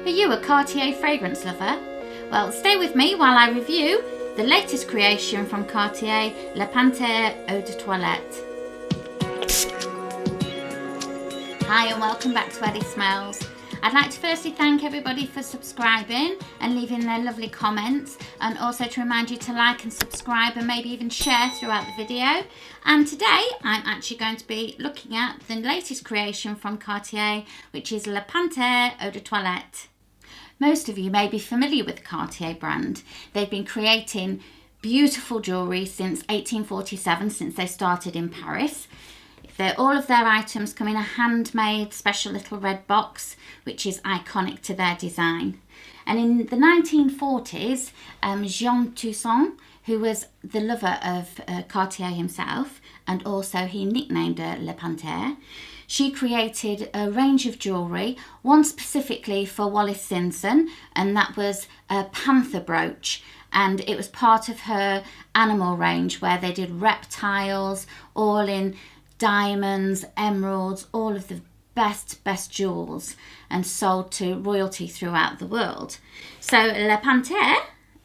Are you a Cartier fragrance lover? Well, stay with me while I review the latest creation from Cartier La Panthere Eau de Toilette. Hi and welcome back to Ellie Smells. I'd like to firstly thank everybody for subscribing and leaving their lovely comments, and also to remind you to like and subscribe and maybe even share throughout the video. And today I'm actually going to be looking at the latest creation from Cartier, which is La Panthere Eau de Toilette. Most of you may be familiar with the Cartier brand. They've been creating beautiful jewellery since 1847, since they started in Paris. All of their items come in a handmade special little red box, which is iconic to their design. And in the 1940s, Jean Toussaint, who was the lover of Cartier himself, and also he nicknamed her La Panthere, she created a range of jewellery, one specifically for Wallis Simpson, and that was a panther brooch. And it was part of her animal range where they did reptiles, all in diamonds, emeralds, all of the best jewels, and sold to royalty throughout the world. So La Panthere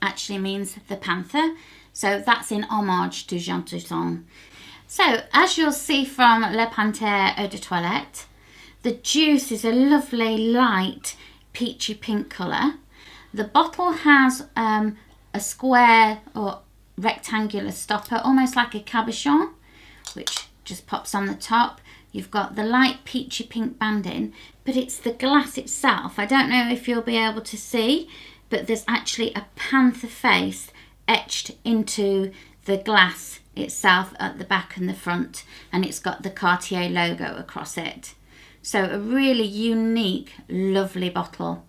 actually means the panther, so that's in homage to Jean Toussaint. So as you'll see from La Panthere Eau de Toilette, the juice is a lovely light peachy pink colour. The bottle has a square or rectangular stopper, almost like a cabochon, which just pops on the top. You've got the light peachy pink banding, but it's the glass itself. I don't know if you'll be able to see, but there's actually a panther face etched into the glass itself at the back and the front, and it's got the Cartier logo across it. So a really unique, lovely bottle.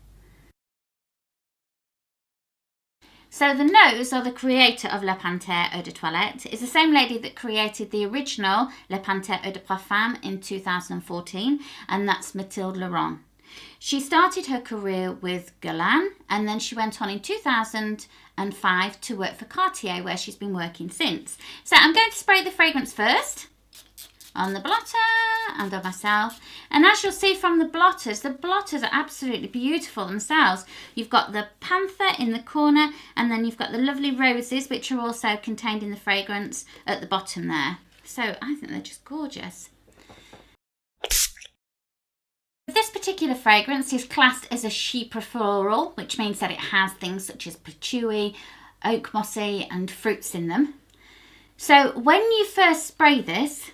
So the nose, or the creator of La Panthere Eau de Toilette, is the same lady that created the original La Panthere Eau de Parfum in 2014, and that's Mathilde Laurent. She started her career with Guerlain, and then she went on in 2005 to work for Cartier, where she's been working since. So I'm going to spray the fragrance first on the blotter and on myself. And as you'll see from the blotters are absolutely beautiful themselves. You've got the panther in the corner, and then you've got the lovely roses, which are also contained in the fragrance at the bottom there. So I think they're just gorgeous. This particular fragrance is classed as a Chypre Floral, which means that it has things such as patchouli, oak mossy and fruits in them. So when you first spray this,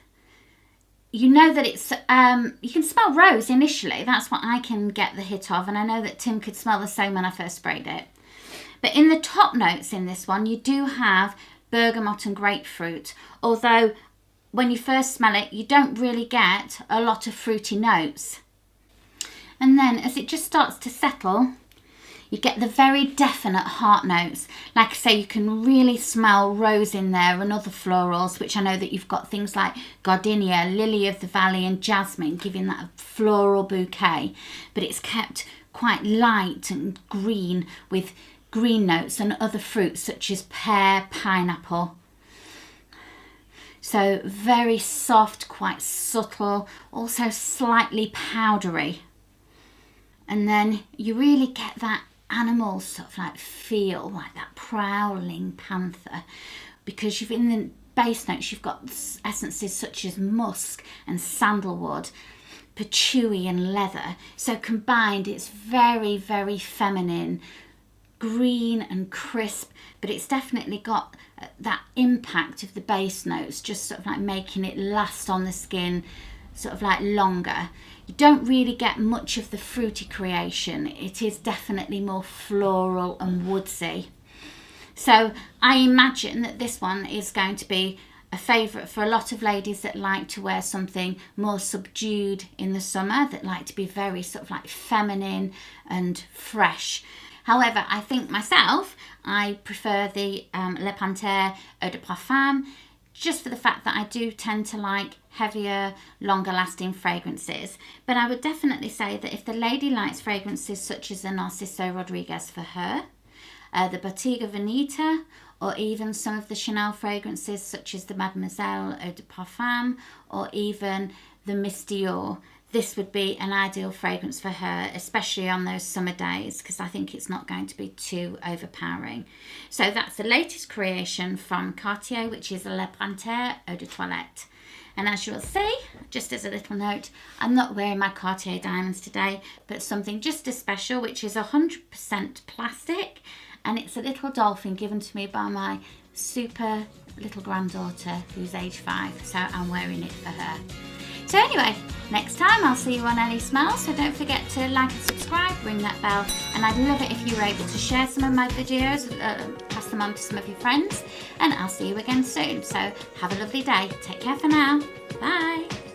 you know that it's, you can smell rose initially. That's what I can get the hit of, and I know that Tim could smell the same when I first sprayed it. But in the top notes in this one, you do have bergamot and grapefruit, although when you first smell it, you don't really get a lot of fruity notes. And then as it just starts to settle, you get the very definite heart notes. Like I say, you can really smell rose in there and other florals, which I know that you've got things like gardenia, lily of the valley and jasmine, giving that a floral bouquet. But it's kept quite light and green, with green notes and other fruits such as pear, pineapple. So very soft, quite subtle, also slightly powdery. And then you really get that animal sort of like feel, like that prowling panther, because you've in the base notes you've got essences such as musk and sandalwood, patchouli and leather. So combined it's very feminine, green and crisp, but it's definitely got that impact of the base notes, just sort of like making it last on the skin sort of like longer. You don't really get much of the fruity creation. It is definitely more floral and woodsy. So I imagine that this one is going to be a favourite for a lot of ladies that like to wear something more subdued in the summer, that like to be very sort of like feminine and fresh. However, I think myself, I prefer the La Panthere Eau de Parfum, just for the fact that I do tend to like heavier, longer lasting fragrances. But I would definitely say that if the lady likes fragrances such as the Narciso Rodriguez for her, the Bottega Veneta, or even some of the Chanel fragrances such as the Mademoiselle Eau de Parfum, or even the Miss Dior, this would be an ideal fragrance for her, especially on those summer days, because I think it's not going to be too overpowering. So that's the latest creation from Cartier, which is La Panthere Eau de Toilette. And as you'll see, just as a little note, I'm not wearing my Cartier diamonds today, but something just as special, which is 100% plastic, and it's a little dolphin given to me by my super little granddaughter who's age 5, so I'm wearing it for her. So anyway, next time I'll see you on Ellie Smells, so don't forget to like and subscribe, ring that bell, and I'd love it if you were able to share some of my videos, pass them on to some of your friends, and I'll see you again soon. So have a lovely day. Take care for now. Bye.